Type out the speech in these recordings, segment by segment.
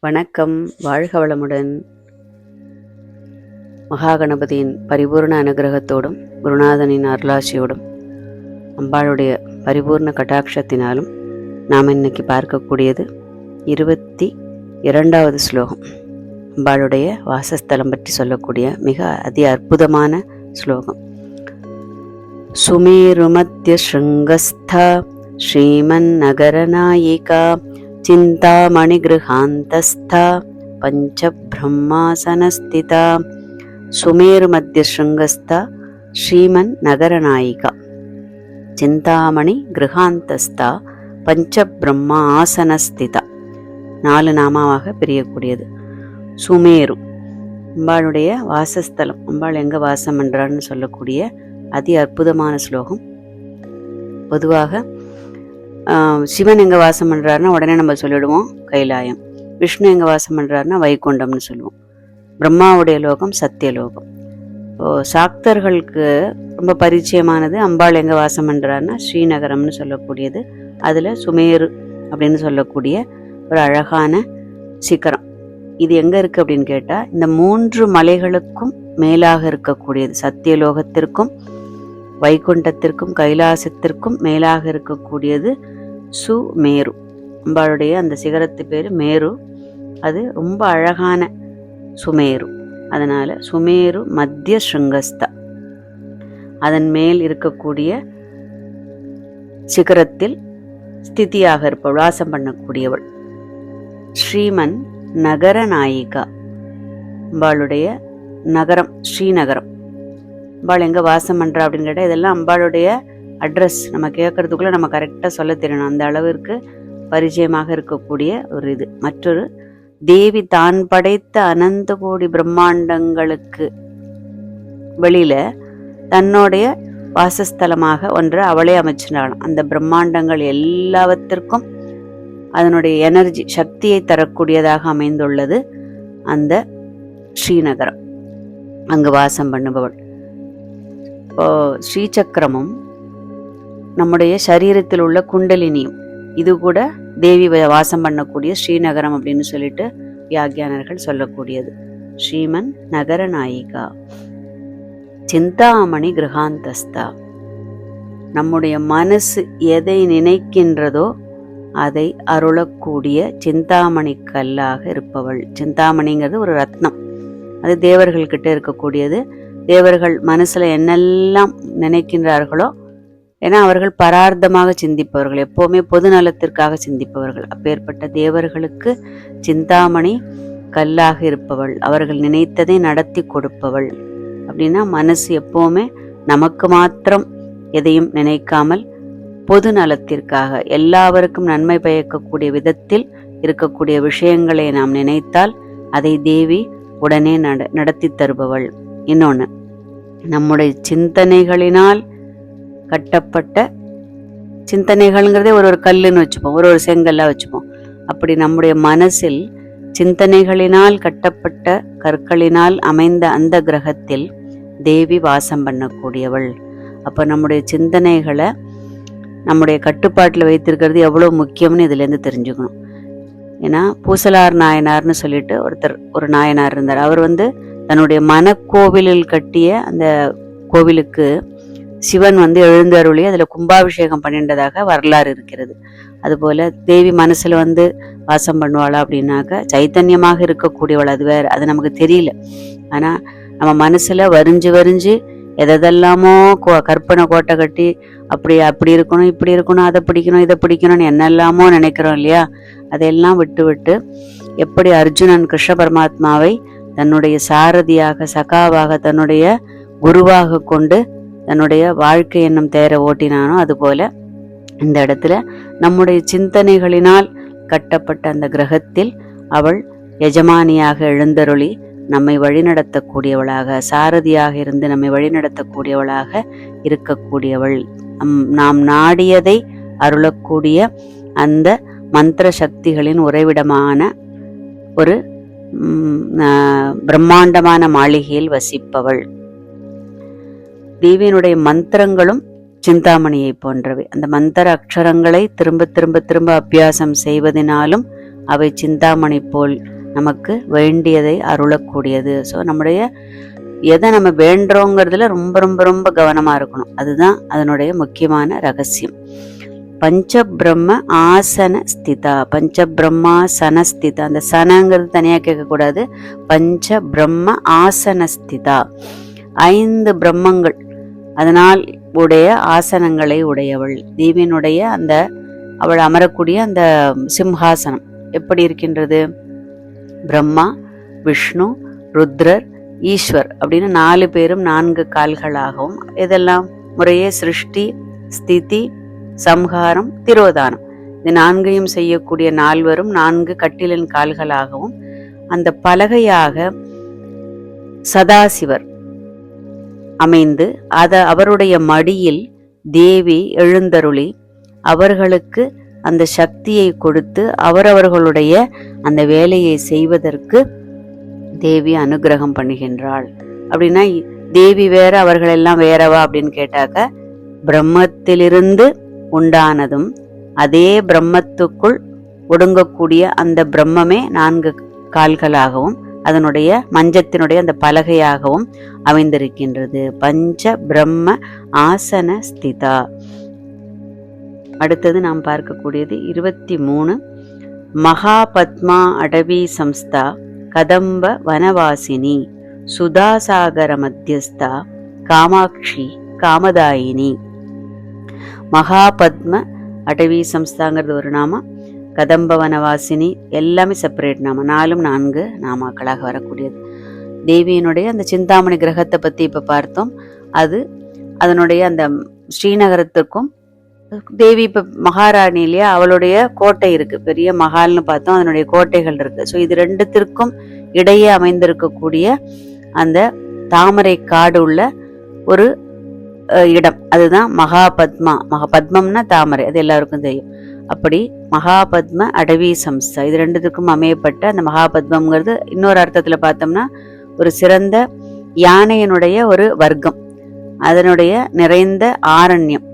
வணக்கம். வாழ்க வளமுடன். மகாகணபதியின் பரிபூர்ண அனுகிரகத்தோடும் குருநாதனின் அருளாசியோடும் அம்பாளுடைய பரிபூர்ண கட்டாட்சத்தினாலும் நாம் இன்னைக்கு பார்க்கக்கூடியது 22வது ஸ்லோகம். அம்பாளுடைய வாசஸ்தலம் பற்றி சொல்லக்கூடிய மிக அதி அற்புதமான ஸ்லோகம். சுமேருமத்திய ஸ்ருங்கஸ்தா ஸ்ரீமன் நகரநாயிகா சிந்தாமணி கிருஹாந்தஸ்தா பஞ்ச பிரம்மாசனஸ்திதா. சுமேரு மத்திய ஸ்ருங்கஸ்தா ஸ்ரீமன் நகரநாயிகா சிந்தாமணி கிருஹாந்தஸ்தா பஞ்ச பிரம்மா ஆசனஸ்திதா. 4 நாமாவாக பிரியக்கூடியது. சுமேரு அம்பாளுடைய வாசஸ்தலம், அம்பாள் எங்க வாசம் என்றான்னு சொல்லக்கூடிய அதி அற்புதமான ஸ்லோகம். பொதுவாக சிவன் எங்க வாசம் பண்றாருன்னா உடனே நம்ம சொல்லிடுவோம் கைலாயம். விஷ்ணு எங்க வாசம் பண்றாருன்னா வைகுண்டம்னு சொல்லுவோம். பிரம்மாவுடைய லோகம் சத்தியலோகம். சாக்தர்களுக்கு ரொம்ப பரிச்சயமானது அம்பாள் எங்க வாசம் பண்றாருன்னா ஸ்ரீநகரம்னு சொல்லக்கூடியது. அதுல சுமேரு அப்படின்னு சொல்லக்கூடிய ஒரு அழகான சிகரம். இது எங்க இருக்கு அப்படின்னு கேட்டா, இந்த 3 மலைகளுக்கும் மேலாக இருக்கக்கூடியது. சத்தியலோகத்திற்கும் வைகுண்டத்திற்கும் கைலாசத்திற்கும் மேலாக இருக்கக்கூடியது சுமேரு. அம்பாளுடைய அந்த சிகரத்து பேரு மேரு. அது ரொம்ப அழகான சுமேரு. அதனால சுமேரு மத்திய ஸ்ருங்கஸ்தா, அதன் மேல் இருக்கக்கூடிய சிகரத்தில் ஸ்திதியாக இருப்பவள், வாசம் பண்ணக்கூடியவள். ஸ்ரீமன் நகர நாயிகா, அம்பாளுடைய நகரம் ஸ்ரீநகரம். அம்பாள் எங்க வாசம் பண்றா அப்படின்னு கேட்டா, இதெல்லாம் அம்பாளுடைய அட்ரஸ் நம்ம கேட்கறதுக்குள்ள நம்ம கரெக்டா சொல்ல தெரியணும். அந்த அளவிற்கு பரிச்சயமாக இருக்கக்கூடிய ஒரு இது. மற்றொரு தேவி தான் படைத்த அனந்த கோடி பிரம்மாண்டங்களுக்கு வெளியில தன்னுடைய வாசஸ்தலமாக ஒன்றை அவளே அமைச்சினாலும், அந்த பிரம்மாண்டங்கள் எல்லாவற்றிற்கும் அதனுடைய எனர்ஜி சக்தியை தரக்கூடியதாக அமைந்துள்ளது அந்த ஸ்ரீநகரம். அங்கு வாசம் பண்ணுபவள். இப்போ ஸ்ரீசக்கரமும் நம்முடைய சரீரத்தில் உள்ள குண்டலினியும் இது கூட தேவி வாசம் பண்ணக்கூடிய ஸ்ரீநகரம் அப்படின்னு சொல்லிட்டு வியாக்கியானர்கள் சொல்லக்கூடியது. ஸ்ரீமன் நகர நாயிகா சிந்தாமணி கிருஹாந்தஸ்தா. நம்முடைய மனசு எதை நினைக்கின்றதோ அதை அருளக்கூடிய சிந்தாமணி கல்லாக இருப்பவள். சிந்தாமணிங்கிறது ஒரு ரத்னம். அது தேவர்கள் கிட்ட இருக்கக்கூடியது. தேவர்கள் மனசுல என்னெல்லாம் நினைக்கின்றார்களோ, ஏன்னா அவர்கள் பரார்த்தமாக சிந்திப்பவர்கள், எப்பவுமே பொது நலத்திற்காக சிந்திப்பவர்கள். அப்பேற்பட்ட தேவர்களுக்கு சிந்தாமணி கல்லாக இருப்பவள், அவர்கள் நினைத்ததை நடத்தி கொடுப்பவள். அப்படின்னா மனசு எப்பவுமே நமக்கு மாத்திரம் எதையும் நினைக்காமல் பொது நலத்திற்காக எல்லாருக்கும் நன்மை பயக்கக்கூடிய விதத்தில் இருக்கக்கூடிய விஷயங்களை நாம் நினைத்தால் அதை தேவி உடனே நடத்தி தருபவள். இன்னொன்னு, நம்முடைய சிந்தனைகளினால் கட்டப்பட்ட, சிந்தனைகள்ங்கிறதே ஒரு கல்லுன்னு வச்சுப்போம், ஒரு செங்கல்லா வச்சுப்போம். அப்படி நம்முடைய மனசில் சிந்தனைகளினால் கட்டப்பட்ட கற்களினால் அமைந்த அந்த கிரகத்தில் தேவி வாசம் பண்ணக்கூடியவள். அப்ப நம்முடைய சிந்தனைகளை நம்முடைய கட்டுப்பாட்டில் வைத்திருக்கிறது எவ்வளவு முக்கியம்னு இதுல இருந்து தெரிஞ்சுக்கணும். ஏன்னா பூசலார் நாயனார்னு சொல்லிட்டு ஒரு நாயனார் இருந்தார். அவர் தன்னுடைய மனக்கோவிலில் கட்டிய அந்த கோவிலுக்கு சிவன் எழுந்தருளி அதுல கும்பாபிஷேகம் பண்ணின்றதாக வரலாறு இருக்கிறது. அதுபோல தேவி மனசுல வாசம் பண்ணுவாளா அப்படின்னாக்க சைத்தன்யமாக இருக்கக்கூடியவள், அது வேற, அது நமக்கு தெரியல. ஆனா நம்ம மனசுல வரிஞ்சு எதெல்லாமோ கற்பனை கோட்டை கட்டி அப்படி இருக்கணும், இப்படி இருக்கணும், அதை பிடிக்கணும், இதை பிடிக்கணும்னு என்னெல்லாமோ நினைக்கிறோம் இல்லையா? அதையெல்லாம் விட்டு எப்படி அர்ஜுனன் கிருஷ்ண பரமாத்மாவை தன்னுடைய சாரதியாக, சகாவாக, தன்னுடைய குருவாக கொண்டு தன்னுடைய வாழ்க்கை என்னும் தேர ஓட்டினானோ, அதுபோல இந்த இடத்துல நம்முடைய சிந்தனைகளினால் கட்டப்பட்ட அந்த கிரகத்தில் அவள் எஜமானியாக எழுந்தருளி நம்மை வழிநடத்தக்கூடியவளாக, சாரதியாக இருந்து நம்மை வழிநடத்தக்கூடியவளாக இருக்கக்கூடியவள். நாம் நாடியதை அருளக்கூடிய அந்த மந்திர சக்திகளின் உறைவிடமான ஒரு பிரம்மாண்டமான மாளிகையில் வசிப்பவள். தேவியினுடைய மந்திரங்களும் சிந்தாமணியை போன்றவை. அந்த மந்திர அக்ஷரங்களை திரும்ப திரும்ப திரும்ப அபியாசம் செய்வதனாலும் அவை சிந்தாமணி போல் நமக்கு வேண்டியதை அருளக்கூடியது. ஸோ நம்முடைய எதை நம்ம வேண்டுறோங்கிறதுல ரொம்ப ரொம்ப ரொம்ப கவனமாக இருக்கணும். அதுதான் அதனுடைய முக்கியமான ரகசியம். பஞ்சபிரம்ம ஆசன ஸ்திதா, பஞ்சபிரம்மாசன ஸ்திதா, அந்த சனங்கிறது தனியாக கேட்கக்கூடாது. பஞ்ச பிரம்ம ஆசன ஸ்திதா, 5 பிரம்மங்கள் அதனால் உடைய ஆசனங்களை உடையவள். தேவியினுடைய அந்த அவள் அமரக்கூடிய அந்த சிம்ஹாசனம் எப்படி இருக்கின்றது? பிரம்மா, விஷ்ணு, ருத்ரர், ஈஸ்வர் அப்படின்னு 4 பேரும் 4 கால்களாகவும், இதெல்லாம் முறையே சிருஷ்டி, ஸ்திதி, சம்ஹாரம், திரோதானம், இது 4ஐயும் செய்யக்கூடிய 4வரும் 4 கட்டிலின் கால்களாகவும், அந்த பலகையாக சதாசிவர் அமைந்து அவருடைய மடியில் தேவி எழுந்தருளி அவர்களுக்கு அந்த சக்தியை கொடுத்து அவரவர்களுடைய அந்த வேலையை செய்வதற்கு தேவி அனுகிரகம் பண்ணுகின்றாள். அப்படின்னா தேவி வேற அவர்களெல்லாம் வேறவா அப்படின்னு கேட்டாக்க, பிரம்மத்திலிருந்து உண்டானதும் அதே பிரம்மத்துக்குள் ஒடுங்கக்கூடிய அந்த பிரம்மமே 4 கால்களாகவும் அதனுடைய மஞ்சத்தினுடைய அந்த பலகையாகவும் அமைந்திருக்கின்றது. பஞ்ச பிரம்ம ஆசன ஸ்திதா. அடுத்தது நாம் பார்க்கக்கூடியது 23. மகாபத்மா அடவி சம்ஸ்தா கதம்ப வனவாசினி சுதாசாகர மத்தியஸ்தா காமாட்சி காமதாயினி. மகாபத்ம அடவி சம்ஸ்தாங்கிறது ஒரு நாமம், கதம்ப வனவாசினி எல்லாமே செப்பரேட் நாமம், 4 நாமாக்களாக வரக்கூடியது. தேவியினுடைய அந்த சிந்தாமணி கிரகத்தை பற்றி இப்போ பார்த்தோம். அதனுடைய அந்த ஸ்ரீநகரத்துக்கும் தேவி இப்போ மகாராணி இல்லையா, அவளுடைய கோட்டை இருக்கு, பெரிய மகால்னு பார்த்தோம், அதனுடைய கோட்டைகள் இருக்கு. ஸோ இது 2த்திற்கும் இடையே அமைந்திருக்கக்கூடிய அந்த தாமரை காடு உள்ள ஒரு இடம், அதுதான் மகாபத்மா. பத்மம்னா தாமரை, அது எல்லாருக்கும் தெரியும். அப்படி மகாபத்ம அடவி சம்ஸ்தா, இது 2த்துக்கும் அமையப்பட்ட அந்த மகாபத்மங்கிறது இன்னொரு அர்த்தத்தில் பார்த்தோம்னா ஒரு சிறந்த யானையினுடைய ஒரு வர்க்கம், அதனுடைய நிறைந்த ஆரண்யம்.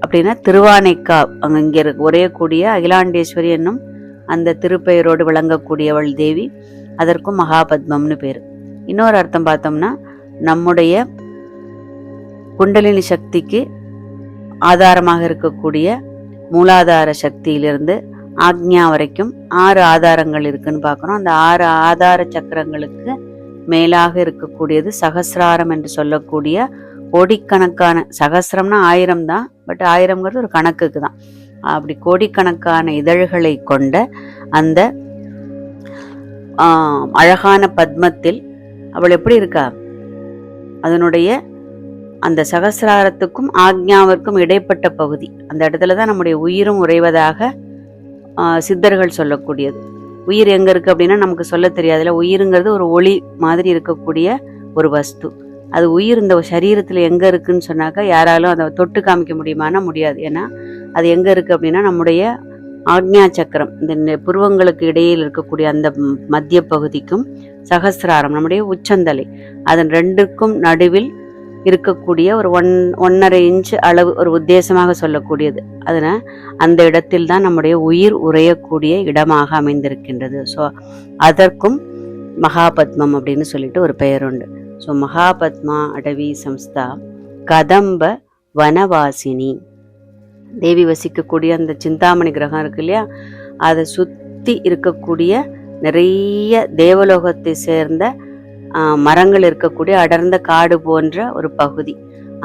அப்படின்னா திருவானைக்கா, இங்கே உரையக்கூடிய அகிலாண்டேஸ்வரி என்னும் அந்த திருப்பெயரோடு விளங்கக்கூடியவள் தேவி, அதற்கும் மகாபத்மம்னு பேர். இன்னொரு அர்த்தம் பார்த்தோம்னா நம்முடைய குண்டலினி சக்திக்கு ஆதாரமாக இருக்கக்கூடிய மூலாதார சக்தியிலிருந்து ஆக்ஞா வரைக்கும் 6 ஆதாரங்கள் இருக்குன்னு பார்க்குறோம். அந்த 6 ஆதார சக்கரங்களுக்கு மேலாக இருக்கக்கூடியது சகசிராரம் என்று சொல்லக்கூடிய கோடிக்கணக்கான, சகசிரம்னா 1000 தான், பட் 1000ங்கிறது ஒரு கணக்குக்கு தான். அப்படி கோடிக்கணக்கான இதழ்களை கொண்ட அந்த அழகான பத்மத்தில் அவள் எப்படி இருக்கா? அதனுடைய அந்த சகசிராரத்துக்கும் ஆக்ஞாவிற்கும் இடைப்பட்ட பகுதி, அந்த இடத்துல தான் நம்முடைய உயிரும் உறைவதாக சித்தர்கள் சொல்லக்கூடியது. உயிர் எங்க இருக்கு அப்படின்னா நமக்கு சொல்ல தெரியாதுல. உயிருங்கிறது ஒரு ஒளி மாதிரி இருக்கக்கூடிய ஒரு வஸ்து. அது உயிர் இந்த சரீரத்தில் எங்கே இருக்குன்னு சொன்னாக்கா யாராலும் அதை தொட்டு காமிக்க முடியுமானா முடியாது. ஏன்னா அது எங்கே இருக்குது அப்படின்னா நம்முடைய ஆக்ஞா சக்கரம், இந்த புருவங்களுக்கு இடையில் இருக்கக்கூடிய அந்த மத்திய பகுதிக்கும் சகசிராரம் நம்முடைய உச்சந்தலை, அதன் 2க்கும் நடுவில் இருக்கக்கூடிய ஒரு 1.5 இன்ச் அளவு ஒரு உத்தேசமாக சொல்லக்கூடியது. அதனால் அந்த இடத்தில் தான் நம்முடைய உயிர் உறையக்கூடிய இடமாக அமைந்திருக்கின்றது. ஸோ அதற்கும் மகாபத்மம் அப்படின்னு சொல்லிட்டு ஒரு பெயர் உண்டு. ஸோ மகாபத்மா அடவி சம்ஸ்தா கதம்ப வனவாசினி. தேவி வசிக்கக்கூடிய அந்த சிந்தாமணி கிரகம் இருக்கு இல்லையா, அதை சுற்றி இருக்கக்கூடிய நிறைய தேவலோகத்தை சேர்ந்த மரங்கள் இருக்கக்கூடிய அடர்ந்த காடு போன்ற ஒரு பகுதி,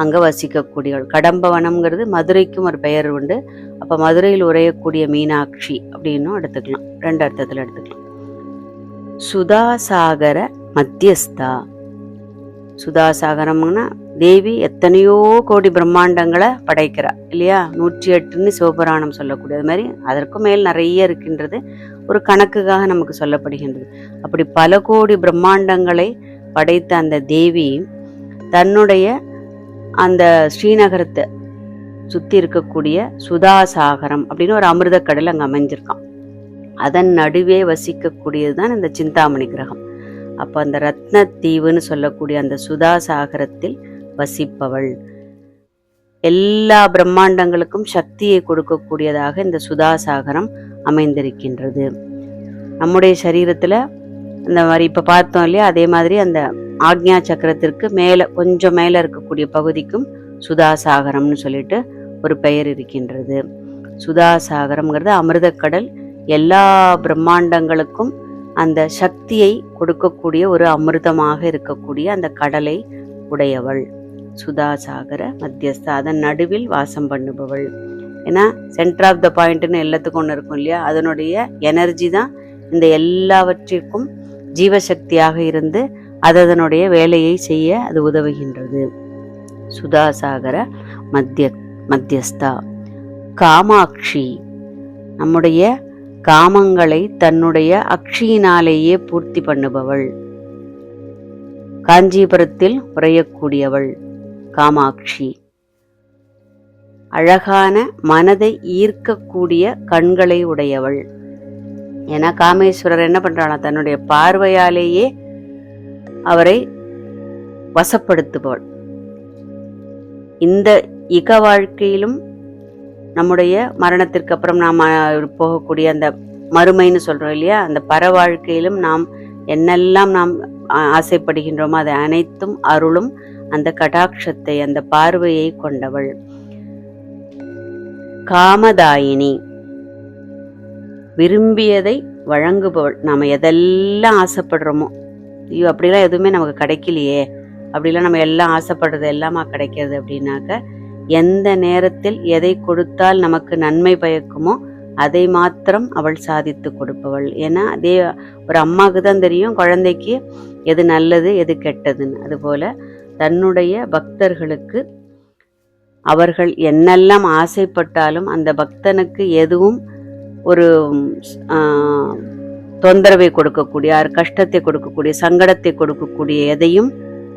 அங்கே வசிக்கக்கூடியவள். கடம்ப வனம்ங்கிறது மதுரைக்கும் ஒரு பெயர் உண்டு. அப்போ மதுரையில் உரையக்கூடிய மீனாட்சி அப்படின்னும் எடுத்துக்கலாம், 2 அர்த்தத்தில் எடுத்துக்கலாம். சுதாசாகர மத்தியஸ்தா. சுதாசாகரம்னா தேவி எத்தனையோ கோடி பிரம்மாண்டங்களை படைக்கிறா இல்லையா, 108ன்னு சிவபுராணம் சொல்லக்கூடிய அது மாதிரி அதற்கும் மேல் நிறைய இருக்கின்றது, ஒரு கணக்குக்காக நமக்கு சொல்லப்படுகின்றது. அப்படி பல கோடி பிரம்மாண்டங்களை படைத்த அந்த தேவி தன்னுடைய அந்த ஸ்ரீநகரத்தை சுற்றி இருக்கக்கூடிய சுதாசாகரம் அப்படின்னு ஒரு அமிர்த கடல் அங்கே அமைஞ்சிருக்கான். அதன் நடுவே வசிக்கக்கூடியது தான் இந்த சிந்தாமணி கிரகம். அப்போ அந்த ரத்ன தீவுன்னு சொல்லக்கூடிய அந்த சுதாசாகரத்தில் வசிப்பவள். எல்லா பிரம்மாண்டங்களுக்கும் சக்தியை கொடுக்கக்கூடியதாக இந்த சுதாசாகரம் அமைந்திருக்கின்றது. நம்முடைய சரீரத்தில் இந்த மாதிரி இப்போ பார்த்தோம் இல்லையா, அதே மாதிரி அந்த ஆக்ஞா சக்கரத்திற்கு மேலே கொஞ்சம் மேலே இருக்கக்கூடிய பகுதிக்கும் சுதாசாகரம்னு சொல்லிட்டு ஒரு பெயர் இருக்கின்றது. சுதாசாகரம்ங்கிறது அமிர்தக்கடல். எல்லா பிரம்மாண்டங்களுக்கும் அந்த சக்தியை கொடுக்கக்கூடிய ஒரு அமிர்தமாக இருக்கக்கூடிய அந்த கடலை உடையவள் சுதாசாகர மத்தியஸ்தா. அதன் நடுவில் வாசம் பண்ணுபவள். ஏன்னா சென்டர் ஆஃப் த பாயிண்ட்னு எல்லாத்துக்கும் ஒன்று இருக்கும் இல்லையா, அதனுடைய எனர்ஜி தான் இந்த எல்லாவற்றிற்கும் ஜீவசக்தியாக இருந்து அதனுடைய வேலையை செய்ய அது உதவுகின்றது. சுதாசாகர மத்தியஸ்தா. காமாட்சி, நம்முடைய காமங்களை தன்னுடைய அக்ஷியினாலேயே பூர்த்தி பண்ணுபவள். காஞ்சிபுரத்தில் உறையக்கூடியவள் காமாட்சி. அழகான மனதை ஈர்க்கக்கூடிய கண்களை உடையவள். ஏன்னா காமேஸ்வரர் என்ன பண்றானா, தன்னுடைய பார்வையாலேயே அவரை வசப்படுத்துபவள். இந்த இக வாழ்க்கையிலும் நம்முடைய மரணத்திற்கு அப்புறம் நாம் போகக்கூடிய அந்த மறுமைன்னு சொல்றோம் இல்லையா, அந்த பர வாழ்க்கையிலும் நாம் என்னெல்லாம் நாம் ஆசைப்படுகின்றோமோ அதை அனைத்தும் அருளும் அந்த கடாட்சத்தை, அந்த பார்வையை கொண்டவள். காமதாயினி, விரும்பியதை வழங்குபவள். நாம் எதெல்லாம் ஆசைப்படுறோமோ, ஐயோ அப்படிலாம் எதுவுமே நமக்கு கிடைக்கலையே, அப்படிலாம் நம்ம எல்லாம் ஆசைப்படுறது எல்லாமா கிடைக்கிறது அப்படின்னாக்க, எந்த நேரத்தில் எதை கொடுத்தால் நமக்கு நன்மை பயக்குமோ அதை மாத்திரம் அவள் சாதித்து கொடுப்பவள். ஏன்னா அதே ஒரு அம்மாவுக்கு தான் தெரியும் குழந்தைக்கு எது நல்லது எது கெட்டதுன்னு. அதுபோல தன்னுடைய பக்தர்களுக்கு அவர்கள் என்னெல்லாம் ஆசைப்பட்டாலும் அந்த பக்தனுக்கு எதுவும் ஒரு தொந்தரவை கொடுக்கக்கூடிய, கஷ்டத்தை கொடுக்கக்கூடிய, சங்கடத்தை கொடுக்கக்கூடிய எதையும்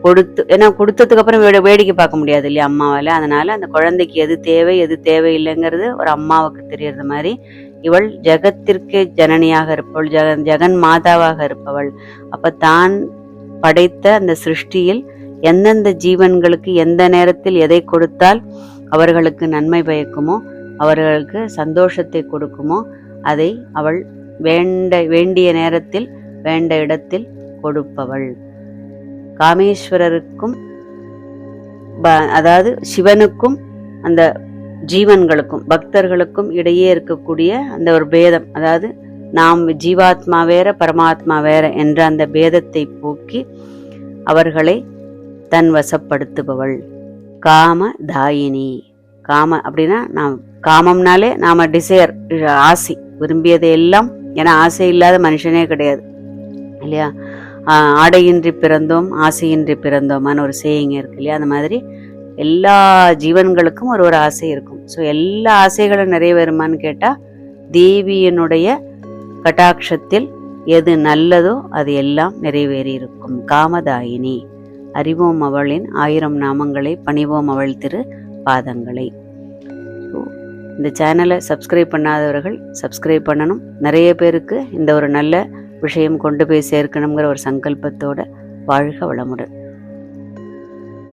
கொடுத்து, ஏன்னா கொடுத்ததுக்கு அப்புறம் வேடிக்கை பார்க்க முடியாது இல்லையா அம்மாவால. அதனால அந்த குழந்தைக்கு எது தேவை எது தேவையில்லைங்கிறது ஒரு அம்மாவுக்கு தெரியறது மாதிரி இவள் ஜெகத்திற்கே ஜனனியாக இருப்பவள், ஜெகன் மாதாவாக இருப்பவள். அப்ப தான் படைத்த அந்த சிருஷ்டியில் எந்தெந்த ஜீவன்களுக்கு எந்த நேரத்தில் எதை கொடுத்தால் அவர்களுக்கு நன்மை பயக்குமோ, அவர்களுக்கு சந்தோஷத்தை கொடுக்குமோ அதை அவள் வேண்டிய நேரத்தில் வேண்ட இடத்தில் கொடுப்பவள். காமேஸ்வரருக்கும் அதாவது சிவனுக்கும் அந்த ஜீவன்களுக்கும் பக்தர்களுக்கும் இடையே இருக்கக்கூடிய அந்த ஒரு பேதம், அதாவது நாம் ஜீவாத்மா வேற பரமாத்மா வேற என்ற அந்த பேதத்தை போக்கி அவர்களை தன் வசப்படுத்துபவள். காமதாயினி. காம அப்படின்னா நாம் காமம்னாலே நாம டிசையர், ஆசை, விரும்பியதை எல்லாம். ஏன்னா ஆசை இல்லாத மனுஷனே கிடையாது இல்லையா. ஆடையின்றி பிறந்தோம் ஆசையின்றி பிறந்தோமான ஒரு சேயிங் இருக்கு இல்லையா. அந்த மாதிரி எல்லா ஜீவன்களுக்கும் ஒரு ஆசை இருக்கும். ஸோ எல்லா ஆசைகளும் நிறைவேறுமான்னு கேட்டா தேவியனுடைய கட்டாட்சத்தில் எது நல்லதோ அது எல்லாம் நிறைவேறி இருக்கும். காமதாயினி. அறிவோம் அவளின் 1000 நாமங்களை, பணிவோம் அவள் திரு பாதங்களை. ஸோ இந்த சேனலை சப்ஸ்கிரைப் பண்ணாதவர்கள் சப்ஸ்கிரைப் பண்ணணும். நிறைய பேருக்கு இந்த ஒரு நல்ல விஷயம் கொண்டு போய் சேர்க்கணுங்கிற ஒரு சங்கல்பத்தோட வாழ்க வளமுடன்.